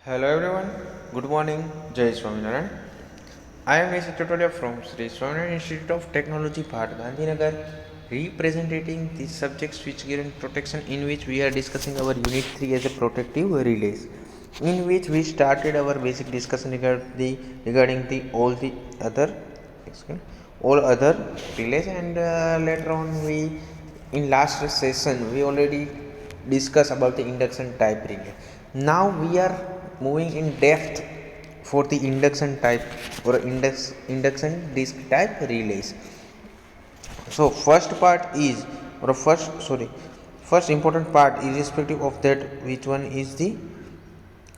Hello everyone, good morning, Jai Swaminarayan. I am Nishit Tutoria from Sri Swaminarayan Institute of Technology, Bhat Gandhinagar, representing the subject switchgear and protection, in which we are discussing our Unit 3 as a protective relays, in which we started our basic discussion regarding the all other relays, and later on in last session we already discussed about the induction type relay. Now we are moving in depth for the induction type or induction disk type relays. So first important part, irrespective of that, which one is the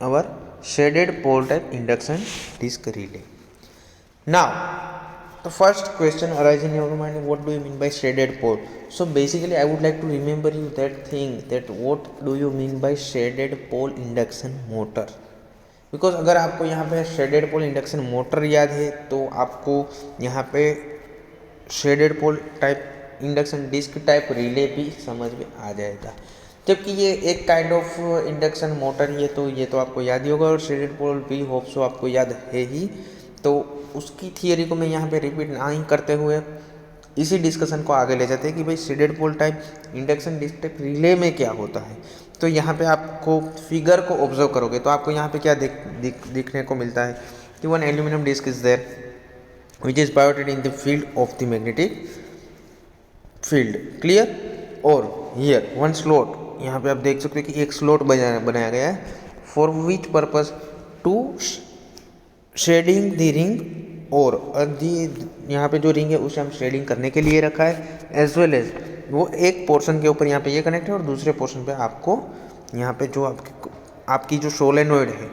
our shaded pole type induction disk relay. Now, the first question arises in your mind: what do you mean by shaded pole? So basically, I would like to remember you that what do you mean by shaded pole induction motor? Because अगर आपको यहाँ पे shaded पोल induction motor याद है तो आपको यहाँ पे shaded pole type induction disc type relay भी समझ में आ जाएगा, जबकि ये एक काइंड ऑफ इंडक्शन मोटर ही है, तो ये तो आपको याद ही होगा, और शेडेड पोल भी होप सो आपको याद है ही। तो उसकी थियरी को मैं यहाँ पे रिपीट ना ही करते हुए इसी डिस्कशन को आगे ले जाते हैं कि भाई shaded pole type induction disc type relay में क्या होता है। तो यहाँ पे आपको फिगर को ऑब्जर्व करोगे तो आपको यहाँ पे क्या दिखने को मिलता है कि one aluminium disc is there which is pivoted in the field of the magnetic field, clear. और हियर वन स्लॉट, यहाँ पे आप देख सकते हो कि एक स्लॉट बनाया गया है for which purpose to shading the ring, और यहाँ पे जो रिंग है उसे हम शेडिंग करने के लिए रखा है, एज वेल एज वो एक पोर्शन के ऊपर यहाँ पे ये कनेक्ट है और दूसरे पोर्शन पे आपको यहाँ पे जो आपकी जो सोलेनोइड है,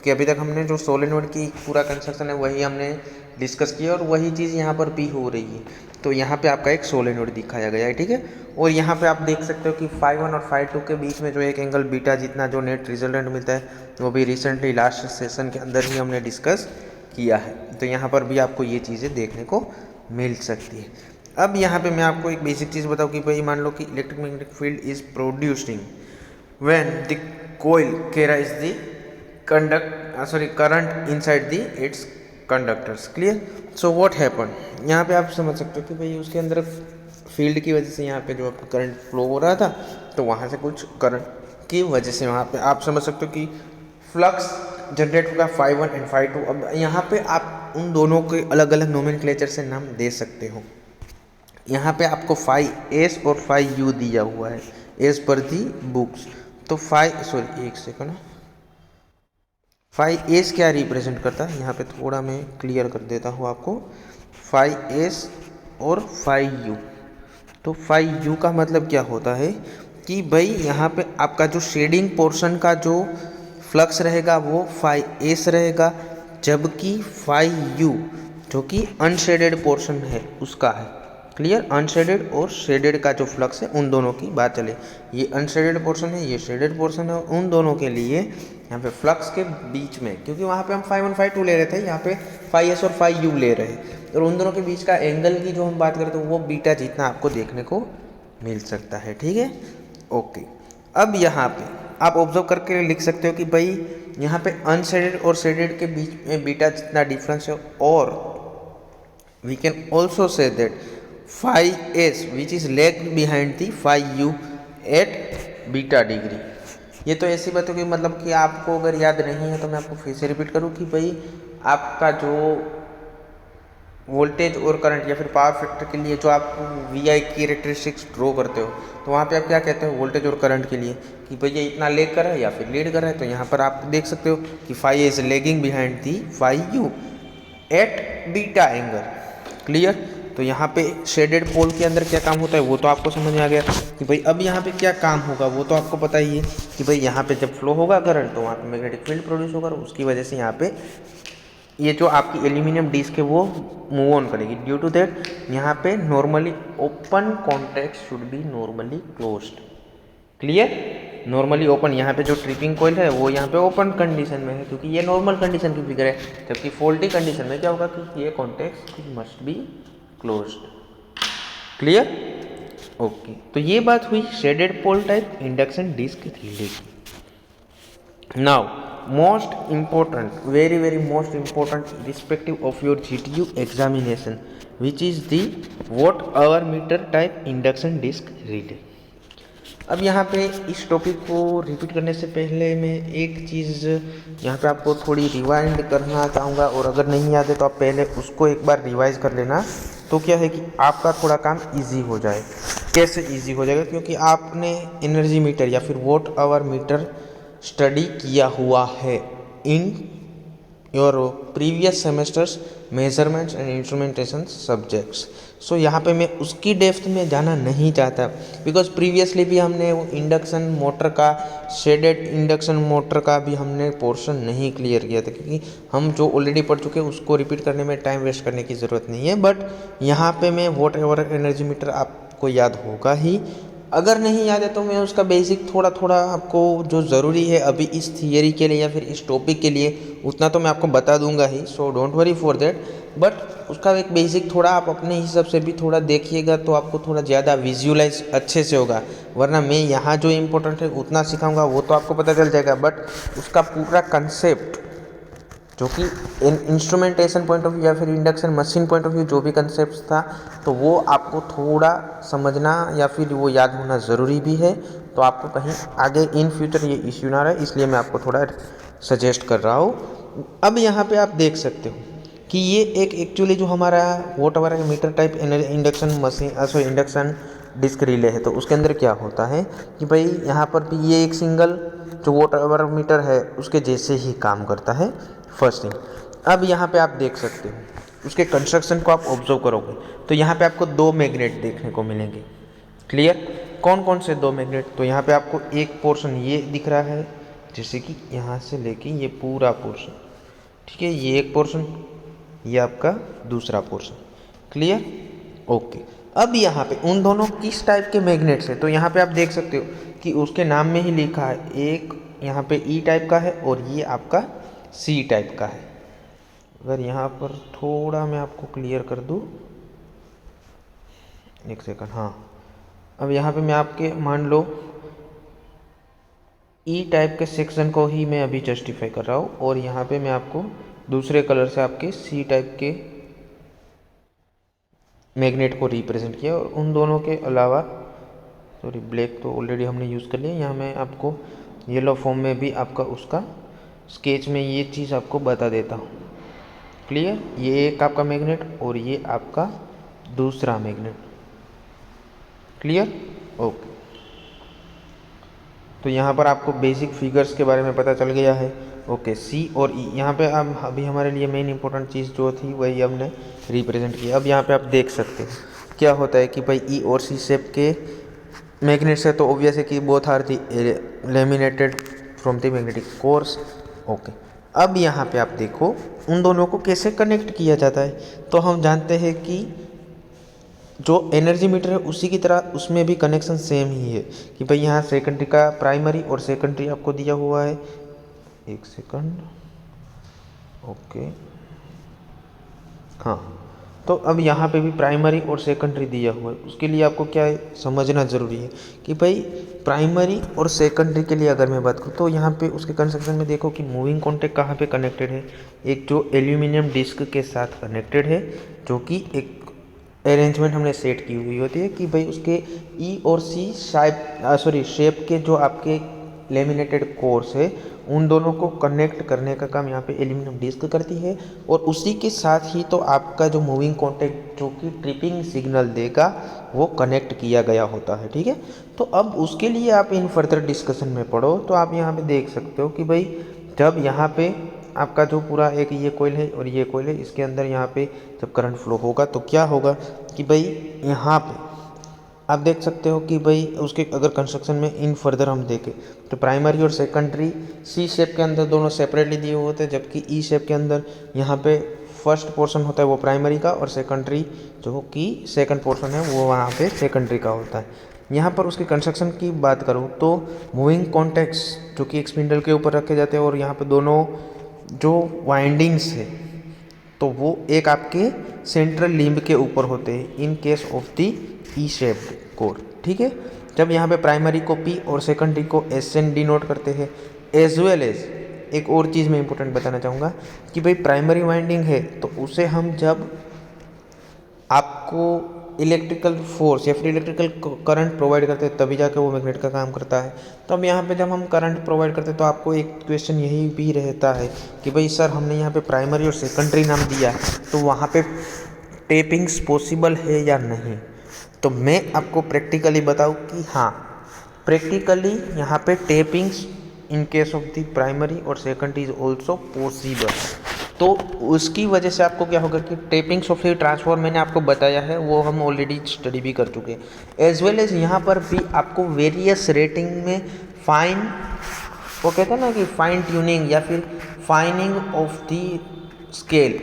कि अभी तक हमने जो सोलेनोइड की पूरा कंस्ट्रक्शन है वही हमने डिस्कस किया और वही चीज़ यहाँ पर भी हो रही है। तो यहाँ पे आपका एक सोलेनोइड दिखाया गया है, ठीक है। और यहाँ पे आप देख सकते हो कि φ1 और φ2 के बीच में जो एक एंगल बीटा जितना जो नेट रिजल्टेंट मिलता है वो भी रिसेंटली लास्ट सेशन के अंदर ही हमने डिस्कस किया है। तो यहाँ पर भी आपको ये चीज़ें देखने को मिल सकती है। अब यहाँ पे मैं आपको एक बेसिक चीज़ बताऊँ कि भाई मान लो कि electric magnetic field is producing when the coil carries the current inside the its conductors, clear. So what happen, यहाँ पे आप समझ सकते हो कि भाई उसके अंदर फील्ड की वजह से यहाँ पे जो आपका करंट फ्लो हो रहा था, तो वहाँ से कुछ करंट की वजह से वहाँ पे आप समझ सकते हो कि फ्लक्स जनरेट होगा φ1 एंड φ2। अब यहाँ पे आप उन दोनों के अलग अलग नोमेनक्लेचर से नाम दे सकते हो। यहाँ पे आपको φs और φu दिया हुआ है एज पर दी बुक्स। तो φs क्या रिप्रेजेंट करता है, यहाँ पे थोड़ा मैं क्लियर कर देता हूँ आपको। φs और φu, तो φu का मतलब क्या होता है कि भाई यहाँ पे आपका जो शेडिंग पोर्शन का जो फ्लक्स रहेगा वो φs रहेगा, जबकि φu जो कि अनशेडेड पोर्शन है उसका है, क्लियर। अनशेडेड और शेडेड का जो फ्लक्स है उन दोनों की बात चले, ये अनशेडेड पोर्शन है ये शेडेड पोर्शन है, उन दोनों के लिए यहाँ पे फ्लक्स के बीच में, क्योंकि वहाँ पे हम φ1 φ2 ले रहे थे, यहाँ पे φs और φu ले रहे हैं, और उन दोनों के बीच का एंगल की जो हम बात करें तो वो बीटा जितना आपको देखने को मिल सकता है, ठीक है, ओके। अब यहाँ पे आप ऑब्जर्व करके लिख सकते हो कि भाई यहाँ पे अनशेडेड और शेडेड के बीच में बीटा जितना डिफरेंस है, और we can also say that φs which is lag behind the φu at beta degree. ये तो ऐसी बात होगी, मतलब कि आपको अगर याद नहीं है तो मैं आपको फिर से रिपीट करूँ कि भाई आपका जो वोल्टेज और करंट या फिर पावर फैक्टर के लिए जो आप VI की कैरेक्टरिस्टिक्स ड्रॉ करते हो, तो वहाँ पे आप क्या कहते हो वोल्टेज और करंट के लिए कि भाई ये इतना लेग कर रहा है या फिर लीड कर रहा है। तो यहाँ पर आप देख सकते हो कि φ is lagging behind the φu at beta angle, clear. तो यहाँ पे शेडेड पोल के अंदर क्या काम होता है वो तो आपको समझ में आ गया कि भाई अब यहाँ पे क्या काम होगा वो तो आपको पता ही है कि भाई यहाँ पे जब फ्लो होगा करंट तो वहाँ पे मैग्नेटिक फील्ड प्रोड्यूस होगा, उसकी वजह से यहाँ पे ये जो आपकी एल्यूमिनियम डिस्क है वो मूव ऑन करेगी। ड्यू टू दैट यहाँ पे normally open contact should be normally closed, clear. Normally open, यहाँ पे जो ट्रिपिंग कोयल है वो यहाँ पे ओपन कंडीशन में है क्योंकि ये नॉर्मल कंडीशन की फिगर है, जबकि फॉल्टी कंडीशन में क्या होगा कि ये contact must be closed, clear, okay. तो ये बात हुई shaded pole type induction disc relay की। Now most important, very most important, irrespective of your GTU examination, which is the watt hour meter type induction disc relay. अब यहाँ पे इस topic को रिपीट करने से पहले मैं एक चीज़ यहाँ पे आपको थोड़ी रिवाइंड करना चाहूँगा, और अगर नहीं याद है तो आप पहले उसको एक बार रिवाइज कर लेना, तो क्या है कि आपका थोड़ा काम इजी हो जाए। कैसे इजी हो जाएगा? क्योंकि आपने एनर्जी मीटर या फिर वॉट आवर मीटर स्टडी किया हुआ है in your previous semesters measurements and instrumentation subjects. So यहाँ पे मैं उसकी डेप्थ में जाना नहीं चाहता, बिकॉज प्रीवियसली भी हमने वो इंडक्शन मोटर का, शेडेड इंडक्शन मोटर का भी हमने पोर्शन नहीं क्लियर किया था, क्योंकि हम जो ऑलरेडी पढ़ चुके हैं उसको रिपीट करने में टाइम वेस्ट करने की ज़रूरत नहीं है। बट यहाँ पे मैं वॉट एवर एनर्जी मीटर आपको याद होगा ही, अगर नहीं याद है तो मैं उसका बेसिक थोड़ा थोड़ा आपको जो ज़रूरी है अभी इस थियरी के लिए या फिर इस टॉपिक के लिए उतना तो मैं आपको बता दूंगा ही, so don't worry for that. But उसका एक बेसिक थोड़ा आप अपने हिसाब से भी थोड़ा देखिएगा तो आपको थोड़ा ज़्यादा विजुअलाइज अच्छे से होगा, वरना मैं यहाँ जो इम्पोर्टेंट है उतना सिखाऊंगा वो तो आपको पता चल जाएगा, बट उसका पूरा कंसेप्ट जो कि इंस्ट्रूमेंटेशन पॉइंट ऑफ व्यू या फिर induction machine point of view जो भी कंसेप्ट था, तो वो आपको थोड़ा समझना या फिर वो याद होना ज़रूरी भी है, तो आपको कहीं आगे इन फ्यूचर ये इश्यू ना रहे, इसलिए मैं आपको थोड़ा सजेस्ट कर रहा हूँ। अब यहाँ पे आप देख सकते हो कि ये एक एक्चुअली जो हमारा watt hour meter type induction machine sorry induction disc relay है, तो उसके अंदर क्या होता है कि भाई यहाँ पर भी ये एक सिंगल जो वॉट आवर मीटर है उसके जैसे ही काम करता है, फर्स्ट थिंग। अब यहाँ पे आप देख सकते हो उसके कंस्ट्रक्शन को आप ऑब्जर्व करोगे तो यहाँ पे आपको दो मैग्नेट देखने को मिलेंगे। क्लियर? कौन कौन से दो मैग्नेट? तो यहाँ पे आपको एक पोर्शन ये दिख रहा है, जैसे कि यहाँ से लेके ये पूरा पोर्शन, ठीक है, ये एक पोर्शन, ये आपका दूसरा पोर्शन। क्लियर? ओके। अब यहाँ पे उन दोनों किस टाइप के मैग्नेट्स है, तो यहाँ पे आप देख सकते हो कि उसके नाम में ही लिखा है, एक यहाँ पे ई टाइप का है और ये आपका सी टाइप का है। अगर यहाँ पर थोड़ा मैं आपको क्लियर कर दूँ, एक सेकंड, हाँ। अब यहाँ पे मैं आपके मान लो ई टाइप के सेक्शन को ही मैं अभी जस्टिफाई कर रहा हूँ, और यहाँ पे मैं आपको दूसरे कलर से आपके सी टाइप के मैग्नेट को रिप्रेजेंट किया, और उन दोनों के अलावा सॉरी ब्लैक तो ऑलरेडी हमने यूज़ कर लिया, यहाँ मैं आपको येलो फॉर्म में भी आपका उसका स्केच में ये चीज़ आपको बता देता हूँ। क्लियर? ये एक आपका मैग्नेट और ये आपका दूसरा मैग्नेट। क्लियर? ओके। तो यहाँ पर आपको बेसिक फिगर्स के बारे में पता चल गया है। ओके, सी और ई यहाँ पे अब अभी हमारे लिए मेन इंपॉर्टेंट चीज़ जो थी वही हमने रिप्रेजेंट किया। अब यहाँ पे आप देख सकते हो क्या होता है कि भाई ई और सी शेप के मैग्नेट्स है, तो ऑब्वियस है कि both are the laminated from the magnetic cores. Okay, अब यहाँ पे आप देखो उन दोनों को कैसे कनेक्ट किया जाता है। तो हम जानते हैं कि जो एनर्जी मीटर है उसी की तरह उसमें भी कनेक्शन सेम ही है कि भाई यहाँ सेकेंडरी का प्राइमरी और सेकेंडरी आपको दिया हुआ है। एक सेकंड, ओके, हाँ। तो अब यहाँ पे भी प्राइमरी और सेकेंडरी दिया हुआ है, उसके लिए आपको क्या है समझना ज़रूरी है कि भाई प्राइमरी और सेकेंडरी के लिए अगर मैं बात करूँ तो यहाँ पे उसके कंस्ट्रक्शन में देखो कि मूविंग कॉन्टैक्ट कहाँ पे कनेक्टेड है, एक जो एल्यूमिनियम डिस्क के साथ कनेक्टेड है, जो कि एक अरेंजमेंट हमने सेट की हुई होती है कि भाई उसके ई और सी शेप के जो आपके लेमिनेटेड कोर्स है उन दोनों को कनेक्ट करने का काम यहाँ पे एल्यूमिनियम डिस्क करती है, और उसी के साथ ही तो आपका जो मूविंग कॉन्टैक्ट जो कि ट्रिपिंग सिग्नल देगा वो कनेक्ट किया गया होता है। ठीक है, तो अब उसके लिए आप इन फर्दर डिस्कशन में पढ़ो तो आप यहाँ पे देख सकते हो कि भाई जब यहाँ पे आपका जो पूरा एक ये कोयल है और ये कोयल है, इसके अंदर यहाँ पे जब करंट फ्लो होगा तो क्या होगा कि भाई यहाँ पे आप देख सकते हो कि भाई उसके अगर कंस्ट्रक्शन में इन फर्दर हम देखें तो प्राइमरी और सेकेंडरी सी शेप के अंदर दोनों सेपरेटली दिए हुए होते हैं, जबकि ई शेप के अंदर यहाँ पे फर्स्ट पोर्शन होता है वो प्राइमरी का और सेकेंडरी जो कि सेकंड पोर्शन है वो वहाँ पे सेकेंडरी का होता है। यहाँ पर उसके कंस्ट्रक्शन की बात करूँ तो मूविंग कॉन्टैक्ट्स जो कि एक स्पिंडल के ऊपर रखे जाते हैं और यहाँ पर दोनों जो वाइंडिंग्स है तो वो एक आपके सेंट्रल लिम्ब के ऊपर होते हैं in case of the E shaped core. ठीक है, जब यहाँ पे प्राइमरी को पी और सेकेंडरी को एस एन डिनोट करते हैं, एज वेल एज एक और चीज़ मैं इंपॉर्टेंट बताना चाहूँगा कि भाई प्राइमरी वाइंडिंग है तो उसे हम जब आपको इलेक्ट्रिकल फोर्स या फिर इलेक्ट्रिकल करंट प्रोवाइड करते हैं तभी जाकर वो मैग्नेट का काम करता है। तो अब यहाँ पे जब हम करंट प्रोवाइड करते हैं तो आपको एक क्वेश्चन यही भी रहता है कि भाई सर हमने यहाँ पे प्राइमरी और सेकेंडरी नाम दिया तो वहाँ पे टेपिंग्स पॉसिबल है या नहीं। तो मैं आपको प्रैक्टिकली बताऊँ कि हाँ, प्रैक्टिकली यहाँ पे tapings in case of the primary और सेकेंडरी इज ऑल्सो पॉसिबल। तो उसकी वजह से आपको क्या होगा कि टेपिंग्स ऑफ द ट्रांसफॉर्मर मैंने आपको बताया है, वो हम ऑलरेडी स्टडी भी कर चुके हैं। एज वेल एज यहाँ पर भी आपको वेरियस रेटिंग में फाइन, वो कहते हैं ना कि फाइन ट्यूनिंग या फिर फाइनिंग ऑफ द स्केल,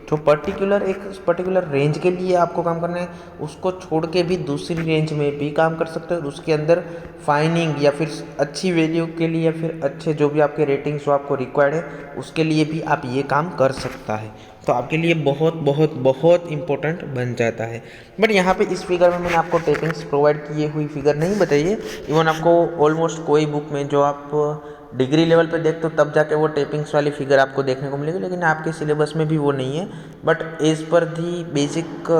जो एक पर्टिकुलर रेंज के लिए आपको काम करना है उसको छोड़ के भी दूसरी रेंज में भी काम कर सकते हो और उसके अंदर फाइनिंग या फिर अच्छी वैल्यू के लिए या फिर अच्छे जो भी आपके रेटिंग्स जो आपको रिक्वायर्ड है उसके लिए भी आप ये काम कर सकता है। तो आपके लिए बहुत बहुत बहुत इंपॉर्टेंट बन जाता है। बट यहाँ पे इस फिगर में मैंने आपको टेपिंग्स प्रोवाइड किए हुई फिगर नहीं बताई है। इवन आपको ऑलमोस्ट कोई बुक में जो आप डिग्री लेवल पे देखते हो तब जाके वो टेपिंग्स वाली फिगर आपको देखने को मिलेगी, लेकिन आपके सिलेबस में भी वो नहीं है। But as per the basic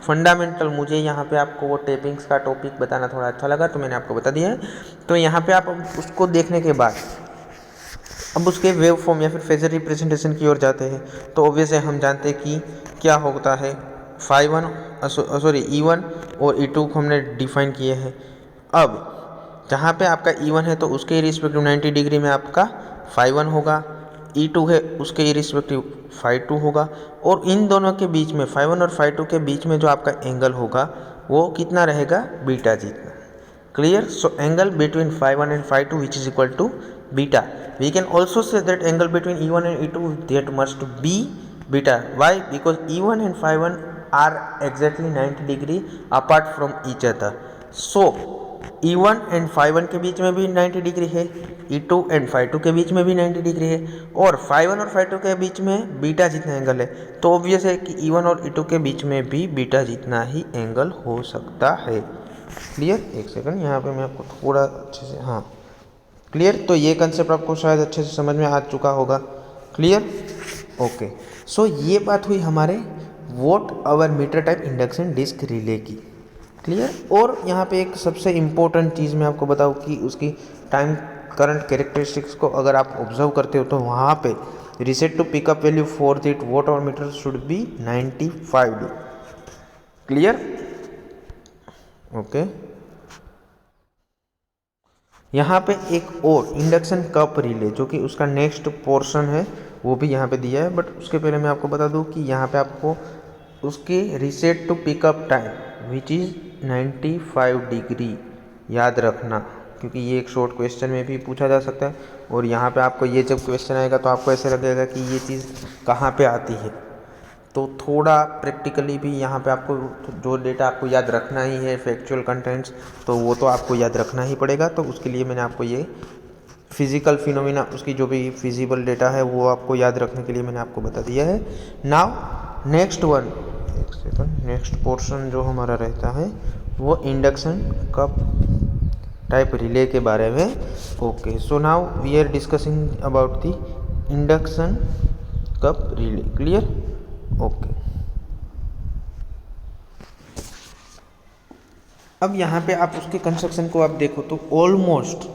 fundamental मुझे यहाँ पे आपको वो टेपिंग्स का टॉपिक बताना थोड़ा अच्छा लगा तो मैंने आपको बता दिया है। तो यहाँ पे आप उसको देखने के बाद अब उसके वेव फॉर्म या फिर फेजर रिप्रेजेंटेशन की ओर जाते हैं। तो ऑब्वियसली हम जानते हैं कि क्या होता है E1 और E2 को हमने डिफाइन किए हैं। अब जहाँ पे आपका E1 है तो उसके रिस्पेक्टिव 90 डिग्री में आपका φ1 होगा, E2 है उसके रिस्पेक्टिव φ2 होगा और इन दोनों के बीच में φ1 और φ2 के बीच में जो आपका एंगल होगा वो कितना रहेगा, बीटा जितना। Clear? So angle between φ1 and φ2 which is equal to beta. We can also say that angle between E1 and E2 that must be beta. Why? Because E1 and φ1 are exactly 90 degree apart from each other. So E1 and φ1 के बीच में भी 90 degree है, E2 and φ2 के बीच में भी 90 degree है और φ1 और φ2 के बीच में बीटा जितना एंगल है। तो ऑब्वियस है कि E1 और E2 के बीच में भी बीटा जितना ही एंगल हो सकता है। क्लियर? एक सेकंड, यहाँ पे मैं आपको थोड़ा अच्छे से, हाँ क्लियर। तो ये कंसेप्ट आपको शायद अच्छे से समझ में आ चुका होगा। क्लियर? ओके। सो ये बात हुई हमारे watt hour meter type induction disc relay की। क्लियर? और यहाँ पे एक सबसे इम्पोर्टेंट चीज़ मैं आपको बताऊँ कि उसकी टाइम करंट कैरेक्टरिस्टिक्स को अगर आप ऑब्जर्व करते हो तो वहाँ पे reset to pickup value for that watt hour meter should be 95D। Clear? Okay. यहाँ पे एक और इंडक्शन कप रिले जो कि उसका नेक्स्ट पोर्शन है वो भी यहाँ पे दिया है। बट उसके पहले मैं आपको बता दूँ कि यहाँ पे आपको उसके reset to pickup time which is 95 degree याद रखना, क्योंकि ये एक शॉर्ट क्वेश्चन में भी पूछा जा सकता है। और यहाँ पे आपको ये जब क्वेश्चन आएगा तो आपको ऐसे लगेगा कि ये चीज़ कहाँ पे आती है। तो थोड़ा प्रैक्टिकली भी यहाँ पे आपको जो डेटा आपको याद रखना ही है, फैक्चुअल कंटेंट्स, तो वो तो आपको याद रखना ही पड़ेगा। तो उसके लिए मैंने आपको ये फिजिकल फिनोमिना, उसकी जो भी फिजिबल डेटा है वो आपको याद रखने के लिए मैंने आपको बता दिया है। नाउ नेक्स्ट वन, एक सेकंड, नेक्स्ट पोर्शन जो हमारा रहता है वो इंडक्शन कप टाइप रिले के बारे में। Okay, so now we are discussing about the induction cup relay. Clear? Okay. अब यहाँ पे आप उसके कंस्ट्रक्शन को आप देखो तो ऑलमोस्ट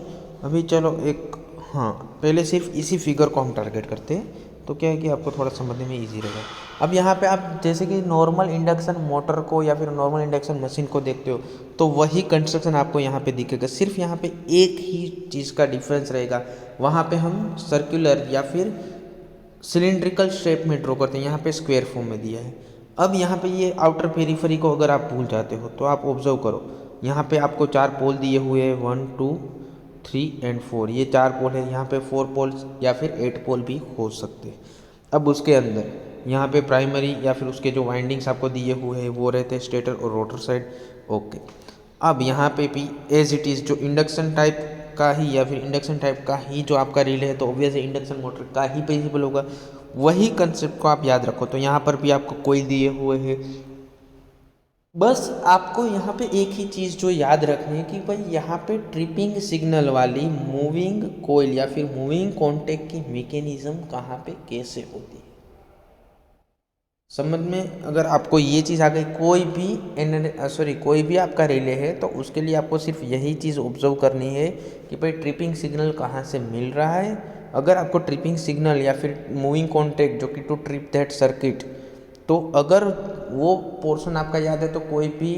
अभी चलो एक, हाँ पहले सिर्फ इसी फिगर को हम टारगेट करते हैं तो क्या है कि आपको थोड़ा समझने में इजी रहेगा। अब यहाँ पे आप जैसे कि नॉर्मल इंडक्शन मोटर को या फिर नॉर्मल इंडक्शन मशीन को देखते हो तो वही कंस्ट्रक्शन आपको यहाँ पे दिखेगा। सिर्फ यहाँ पे एक ही चीज़ का डिफरेंस रहेगा, वहाँ पे हम सर्कुलर या फिर सिलिंड्रिकल शेप में ड्रॉ करते हैं, यहाँ पे स्क्वायर फॉर्म में दिया है। अब यहाँ पे ये आउटर पेरीफेरी को अगर आप भूल जाते हो तो आप ऑब्जर्व करो, यहाँ पे आपको 4 पोल दिए हुए हैं, 1 2 3 एंड 4, ये 4 पोल है। यहाँ पे 4 पोल्स या फिर 8 पोल भी हो सकते हैं। अब उसके अंदर यहाँ पे प्राइमरी या फिर उसके जो वाइंडिंग्स आपको दिए हुए हैं वो रहते हैं स्टेटर और रोटर साइड। ओके, अब यहाँ पे भी एज इट इज़ जो इंडक्शन टाइप का ही या फिर इंडक्शन टाइप का ही जो आपका रिले है तो ऑब्वियसली इंडक्शन मोटर का ही प्रिंसिपल होगा, वही कंसेप्ट को आप याद रखो। तो यहाँ पर भी आपको कोई दिए हुए हैं बस आपको यहाँ पे एक ही चीज़ जो याद रखनी है कि भाई यहाँ पे ट्रिपिंग सिग्नल वाली मूविंग कोयल या फिर मूविंग कॉन्टैक्ट की मैकेनिज्म कहाँ पे कैसे होती है। समझ में अगर आपको ये चीज़ आ गई, कोई भी आपका रिले है तो उसके लिए आपको सिर्फ यही चीज़ ऑब्जर्व करनी है कि भाई ट्रिपिंग सिग्नल कहाँ से मिल रहा है। अगर आपको ट्रिपिंग सिग्नल या फिर मूविंग कॉन्टैक्ट जो कि टू ट्रिप दैट सर्किट, तो अगर वो पोर्शन आपका याद है तो कोई भी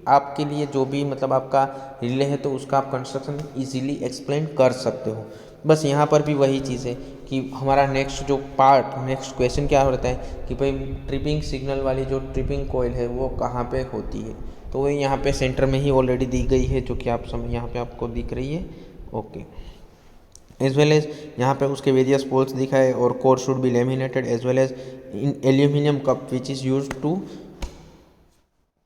आपके लिए जो भी मतलब आपका रिले है तो उसका आप कंस्ट्रक्शन इजीली एक्सप्लेन कर सकते हो। बस यहाँ पर भी वही चीज़ है कि हमारा नेक्स्ट क्वेश्चन क्या होता है कि भाई ट्रिपिंग सिग्नल वाली जो ट्रिपिंग कोयल है वो कहाँ पे होती है। तो वो यहाँ पे सेंटर में ही ऑलरेडी दी गई है जो कि आप यहाँ पे आपको दिख रही है। ओके, एज वेल एज यहाँ पे उसके वेरियस पोल्स दिखा है और core should be laminated as well as in aluminium cup which is use to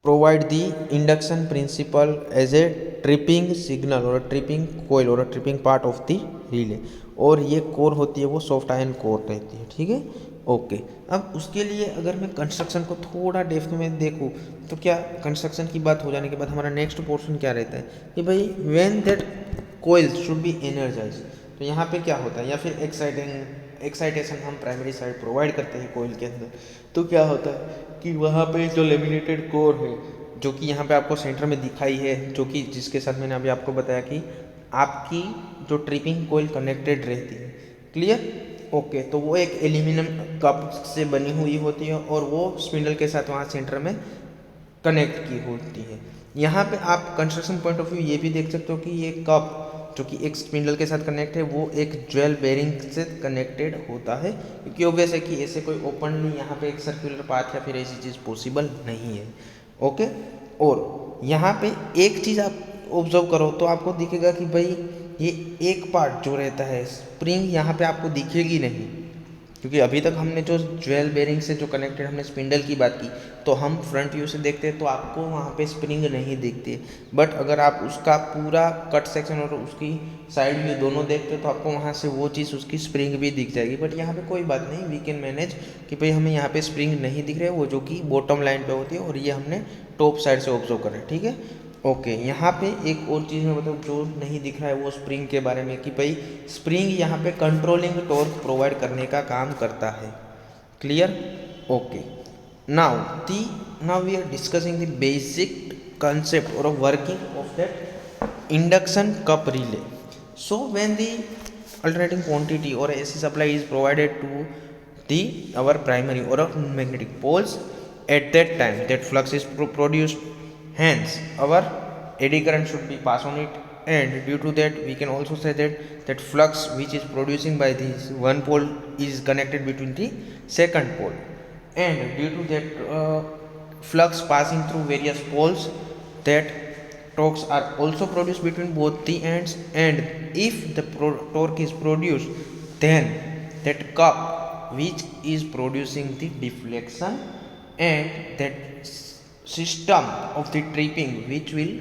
provide the induction principle as a tripping signal और ट्रिपिंग कोयल और tripping part of the relay. और ये core होती है वो सॉफ्ट आयन कोर रहती है, ठीक है। ओके, अब उसके लिए अगर मैं कंस्ट्रक्शन को थोड़ा डेप्थ में देखूँ तो क्या कंस्ट्रक्शन की बात हो जाने के बाद हमारा नेक्स्ट पोर्शन क्या रहता है कि भाई when that coil should be energise, तो यहाँ पे क्या होता है या फिर एक्साइटेशन हम प्राइमरी साइड प्रोवाइड करते हैं कोयल के अंदर। तो क्या होता है कि वहाँ पे जो लेमिनेटेड कोर है जो कि यहाँ पे आपको सेंटर में दिखाई है, जो कि जिसके साथ मैंने अभी आपको बताया कि आपकी जो ट्रिपिंग कोयल कनेक्टेड रहती है, क्लियर। ओके, तो वो एक एल्यूमिनियम कप से बनी हुई होती है और वो स्पिंडल के साथ वहाँ सेंटर में कनेक्ट की होती है। यहाँ पे आप कंस्ट्रक्शन पॉइंट ऑफ व्यू ये भी देख सकते हो कि ये कप जो कि एक स्पिंडल के साथ कनेक्ट है वो एक ज्वेल बेरिंग से कनेक्टेड होता है, क्योंकि ऑब्वियस है कि ऐसे कोई ओपनली यहाँ पे एक सर्कुलर पाथ या फिर ऐसी चीज़ पॉसिबल नहीं है। ओके, और यहाँ पे एक चीज़ आप ऑब्जर्व करो तो आपको दिखेगा कि भाई ये एक पार्ट जो रहता है स्प्रिंग यहाँ पे आपको दिखेगी नहीं, क्योंकि अभी तक हमने जो ज्वेल बेरिंग से जो कनेक्टेड हमने स्पिंडल की बात की तो हम फ्रंट व्यू से देखते हैं तो आपको वहाँ पे स्प्रिंग नहीं दिखती है। बट अगर आप उसका पूरा कट सेक्शन और उसकी साइड व्यू दोनों देखते हो तो आपको वहाँ से वो चीज़ उसकी स्प्रिंग भी दिख जाएगी। बट यहाँ पे कोई बात नहीं, वी कैन मैनेज कि भाई हमें यहाँ पे स्प्रिंग नहीं दिख रही है, वो जो कि बॉटम लाइन पे होती है और ये हमने टॉप साइड से ऑब्जर्व कर रहे हैं, ठीक है। ओके, यहाँ पे एक और चीज़ मैं बताऊँ जो नहीं दिख रहा है वो स्प्रिंग के बारे में कि भाई स्प्रिंग यहाँ पे कंट्रोलिंग टॉर्क प्रोवाइड करने का काम करता है, clear. Okay, now we are discussing the basic concept or working of that induction cup relay. So when the alternating quantity or AC supply is provided to the our primary or magnetic poles, at that time that flux is produced, hence our eddy current should be passed on it, and due to that we can also say that flux which is producing by this one pole is connected between the second pole, and due to that flux passing through various poles, that torques are also produced between both the ends, and if the torque is produced, then that cup which is producing the deflection and that system of the tripping which will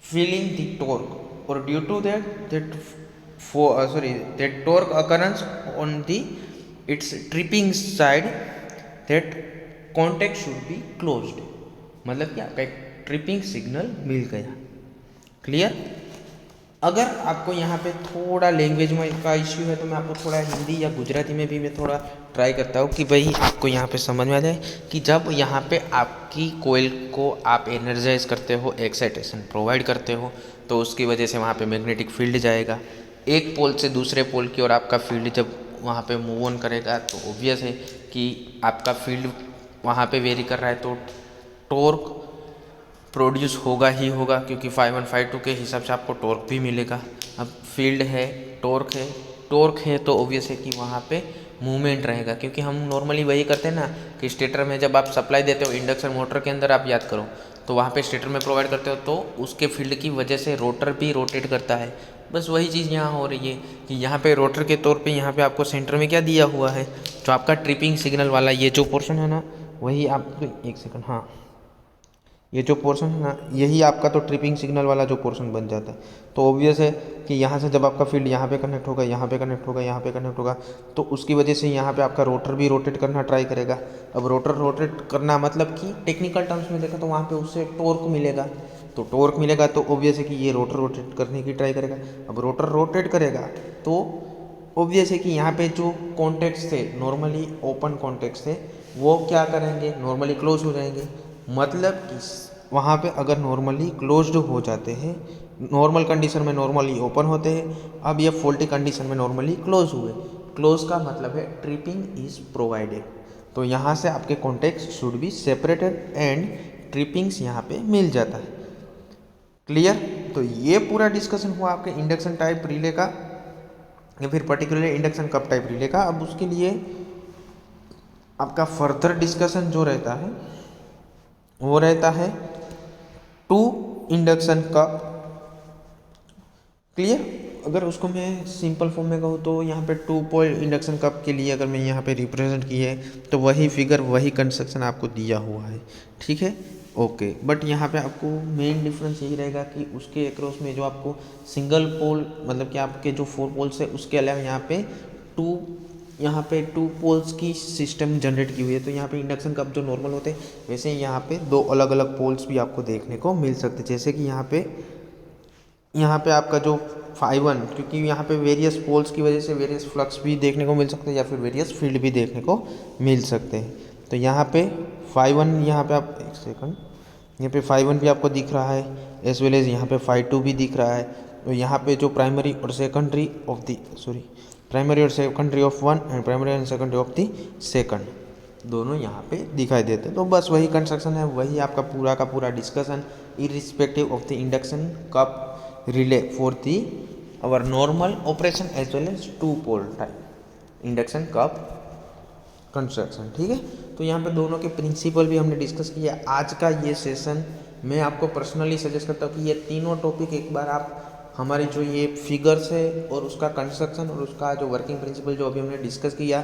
feeling the torque, or due to that torque occurrence on the its tripping side, that contact should be closed, मतलब कि आपका एक tripping signal मिल गया, clear. अगर आपको यहाँ पे थोड़ा लैंग्वेज में का इश्यू है तो मैं आपको थोड़ा हिंदी या गुजराती में भी मैं थोड़ा ट्राई करता हूँ कि भाई आपको यहाँ पे समझ में आ जाए कि जब यहाँ पे आपकी कोयल को आप एनर्जाइज करते हो, एक्साइटेशन प्रोवाइड करते हो, तो उसकी वजह से वहाँ पे मैग्नेटिक फील्ड जाएगा एक पोल से दूसरे पोल की, और आपका फील्ड जब वहाँ पे मूव ऑन करेगा तो ऑब्वियस है कि आपका फील्ड वहाँ पे वेरी कर रहा है तो टॉर्क प्रोड्यूस होगा ही होगा, क्योंकि 5152 के हिसाब से आपको टॉर्क भी मिलेगा। अब फील्ड है, टॉर्क है तो ऑब्वियस है कि वहाँ पे मूवमेंट रहेगा, क्योंकि हम नॉर्मली वही करते हैं ना कि स्टेटर में जब आप सप्लाई देते हो इंडक्शन मोटर के अंदर, आप याद करो तो वहाँ पे स्टेटर में प्रोवाइड करते हो तो उसके फील्ड की वजह से रोटर भी रोटेट करता है। बस वही चीज़ यहाँ हो रही है कि यहाँ पे रोटर के तौर पे यहाँ पे आपको सेंटर में क्या दिया हुआ है, जो आपका ट्रिपिंग सिग्नल वाला ये जो पोर्शन है ना, वही आपको एक सेकंड, हाँ, ये जो पोर्शन है ना, यही आपका तो ट्रिपिंग सिग्नल वाला जो पोर्शन बन जाता है। तो ऑब्वियस है कि यहाँ से जब आपका फील्ड यहाँ पे कनेक्ट होगा, यहाँ पे कनेक्ट होगा, यहाँ पे कनेक्ट होगा, तो उसकी वजह से यहाँ पे आपका रोटर भी रोटेट करना ट्राई करेगा। अब रोटर रोटेट करना मतलब कि टेक्निकल टर्म्स में देखा तो वहाँ पे उससे टॉर्क मिलेगा। तो टॉर्क मिलेगा तो ऑब्वियस है कि ये रोटर रोटेट करने की ट्राई करेगा। अब रोटर रोटेट करेगा तो ऑब्वियस है कि यहाँ पे जो कॉन्टेक्ट्स थे, नॉर्मली ओपन कॉन्टेक्ट्स थे, वो क्या करेंगे, नॉर्मली क्लोज हो जाएंगे। मतलब कि वहाँ पे अगर नॉर्मली क्लोज्ड हो जाते हैं, नॉर्मल कंडीशन में नॉर्मली ओपन होते हैं, अब ये फॉल्टी कंडीशन में नॉर्मली क्लोज हुए। क्लोज का मतलब है ट्रिपिंग इज प्रोवाइडेड। तो यहाँ से आपके contacts should be separated and trippings यहाँ पे मिल जाता है। क्लियर? तो ये पूरा डिस्कशन हुआ आपके इंडक्शन टाइप रिले का, या फिर particular induction cup type relay का। अब उसके लिए आपका फर्दर डिस्कशन जो रहता है वो रहता है टू इंडक्शन कप। क्लियर? अगर उसको मैं सिंपल फॉर्म में कहूँ तो यहाँ पे 2 पोल इंडक्शन कप के लिए अगर मैं यहाँ पे रिप्रेजेंट किए तो वही फिगर, वही कंस्ट्रक्शन आपको दिया हुआ है। ठीक है, ओके। बट यहाँ पे आपको मेन डिफरेंस यही रहेगा कि उसके अक्रॉस में जो आपको सिंगल पोल, मतलब कि आपके जो 4 पोल्स है उसके अलावा यहाँ पे 2 पोल्स की सिस्टम जनरेट की हुई है। तो यहाँ पे इंडक्शन कप जो नॉर्मल होते हैं, वैसे यहाँ पे 2 अलग अलग पोल्स भी आपको देखने को मिल सकते हैं। जैसे कि यहाँ पे आपका जो φ1, क्योंकि यहाँ पे वेरियस पोल्स की वजह से वेरियस फ्लक्स भी देखने को मिल सकते हैं या फिर वेरियस फील्ड भी देखने को मिल सकते हैं। तो यहाँ पे φ1, यहाँ पे आप एक सेकंड, यहाँ पे φ1 भी आपको दिख रहा है, एज वेल एज यहाँ पे φ2 भी दिख रहा है। तो यहाँ पे जो प्राइमरी और secondary of one and primary and secondary of the second, दोनों यहाँ पे दिखाई देते हैं। तो बस वही कंस्ट्रक्शन है, वही आपका पूरा का पूरा discussion irrespective of the induction cup relay for the our normal operation as well as 2 pole type induction cup construction. ठीक है, तो यहाँ पे दोनों के प्रिंसिपल भी हमने डिस्कस किया। आज का ये सेशन मैं आपको पर्सनली सजेस्ट करता हूँ कि ये तीनों टॉपिक एक बार आप हमारी जो ये फिगर्स है और उसका कंस्ट्रक्शन और उसका जो वर्किंग प्रिंसिपल जो अभी हमने डिस्कस किया,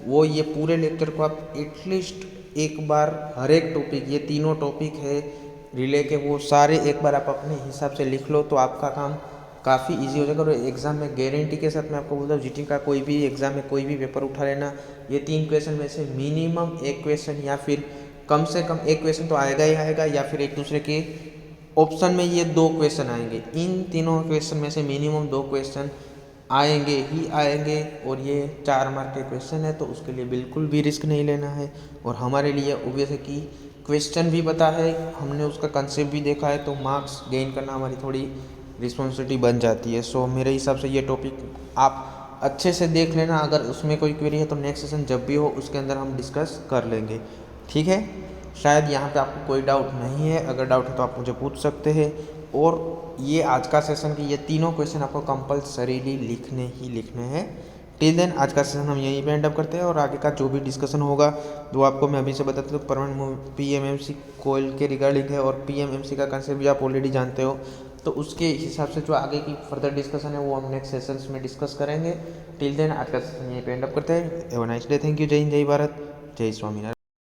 वो ये पूरे लेक्चर को आप एटलीस्ट एक बार हर एक टॉपिक, ये तीनों टॉपिक है रिले के, वो सारे एक बार आप अपने हिसाब से लिख लो तो आपका काम काफ़ी इजी हो जाएगा। और एग्ज़ाम में गारंटी के साथ मैं आपको बोलता हूँ, जीटी का कोई भी एग्ज़ाम में कोई भी पेपर उठा लेना, ये 3 क्वेश्चन में से मिनिमम 1 क्वेश्चन या फिर कम से कम 1 क्वेश्चन तो आएगा ही आएगा, या फिर एक दूसरे के ऑप्शन में ये 2 क्वेश्चन आएंगे। इन तीनों क्वेश्चन में से मिनिमम 2 क्वेश्चन आएंगे ही आएंगे, और ये 4 मार्क के क्वेश्चन है, तो उसके लिए बिल्कुल भी रिस्क नहीं लेना है। और हमारे लिए ऑब्वियस है कि क्वेश्चन भी पता है, हमने उसका कंसेप्ट भी देखा है, तो मार्क्स गेन करना हमारी थोड़ी रिस्पॉन्सिबिलिटी बन जाती है। सो मेरे हिसाब से ये टॉपिक आप अच्छे से देख लेना। अगर उसमें कोई क्वेरी है तो नेक्स्ट सेशन जब भी हो उसके अंदर हम डिस्कस कर लेंगे। ठीक है, शायद यहाँ पे आपको कोई डाउट नहीं है, अगर डाउट है तो आप मुझे पूछ सकते हैं। और ये आज का सेशन की ये तीनों क्वेश्चन आपको कंपल्सरीली लिखने ही लिखने हैं। टिल देन आज का सेशन हम यहीं पे एंड अप करते हैं, और आगे का जो भी डिस्कशन होगा वो आपको मैं अभी से बताता हूँ। परमानेंट पीएमएमसी कोयल के रिगार्डिंग है, और पीएमएमसी का कंसेप्ट भी आप ऑलरेडी जानते हो। तो उसके हिसाब से जो आगे की फर्दर डिस्कशन है वो हम नेक्स्ट सेशंस में डिस्कस करेंगे। टिल देन आज का सेशन यहीं पे एंड अप करते हैं। Have a nice day, thank you, जय हिंद, जय भारत, जय स्वामीनारायण।